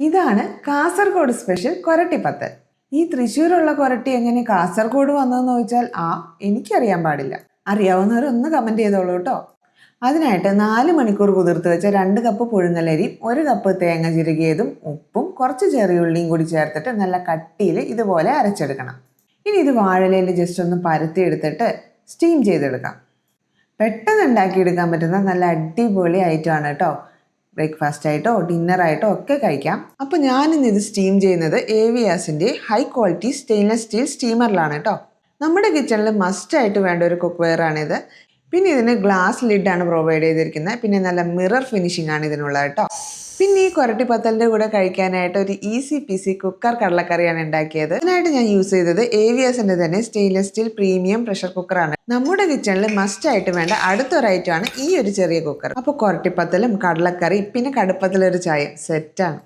ഇതാണ് കാസർഗോഡ് സ്പെഷ്യൽ കൊരട്ടിപ്പത്തൽ. ഈ തൃശ്ശൂരുള്ള കൊരട്ടി എങ്ങനെ കാസർഗോഡ് വന്നതെന്ന് ചോദിച്ചാൽ എനിക്കറിയാൻ പാടില്ല. അറിയാവുന്നവർ ഒന്ന് കമന്റ് ചെയ്തോളൂ കേട്ടോ. അതിനായിട്ട് 4 മണിക്കൂർ കുതിർത്ത് വെച്ച 2 കപ്പ് പുഴുങ്ങലരിയും 1 കപ്പ് തേങ്ങ ചിരകിയതും ഉപ്പും കുറച്ച് ചെറിയുള്ളിയും കൂടി ചേർത്തിട്ട് നല്ല കട്ടിയിൽ ഇതുപോലെ അരച്ചെടുക്കണം. ഇനി ഇത് വാഴയിലയിൽ ജസ്റ്റ് ഒന്ന് പരത്തി എടുത്തിട്ട് സ്റ്റീം ചെയ്തെടുക്കാം. പെട്ടെന്ന് ഉണ്ടാക്കിയെടുക്കാൻ പറ്റുന്ന നല്ല അടിപൊളി ഐറ്റമാണ് കേട്ടോ. ബ്രേക്ക്ഫാസ്റ്റ് ആയിട്ടോ ഡിന്നറായിട്ടോ ഒക്കെ കഴിക്കാം. അപ്പോൾ ഞാനിന്ന് ഇത് സ്റ്റീം ചെയ്യുന്നത് ഏവിയാസിൻ്റെ ഹൈ ക്വാളിറ്റി സ്റ്റെയിൻലെസ് സ്റ്റീൽ സ്റ്റീമറിലാണ് കേട്ടോ. നമ്മുടെ കിച്ചണിൽ മസ്റ്റായിട്ട് വേണ്ട ഒരു കുക്ക് വെയർ ആണിത്. പിന്നെ ഇതിന് ഗ്ലാസ് ലിഡാണ് പ്രൊവൈഡ് ചെയ്തിരിക്കുന്നത്. പിന്നെ നല്ല മിറർ ഫിനിഷിംഗ് ആണ് ഇതിനുള്ളത് കേട്ടോ. പിന്നെ ഈ കൊരട്ടിപ്പത്തലിൻ്റെ കൂടെ കഴിക്കാനായിട്ട് ഒരു ഈസി പീസി കുക്കർ കടലക്കറിയാണ് ഉണ്ടാക്കിയത്. അതിനായിട്ട് ഞാൻ യൂസ് ചെയ്തത് ഏവിയാസിൻ്റെ തന്നെ സ്റ്റെയിൻലെസ് സ്റ്റീൽ പ്രീമിയം പ്രഷർ കുക്കറാണ്. നമ്മുടെ കിച്ചണിൽ മസ്റ്റ് ആയിട്ട് വേണ്ട അടുത്തൊരു ഐറ്റമാണ് ഈ ഒരു ചെറിയ കുക്കർ. അപ്പോൾ കൊരട്ടിപ്പത്തലും കടലക്കറി പിന്നെ കടുപ്പത്തിലൊരു ചായയും സെറ്റാണ്.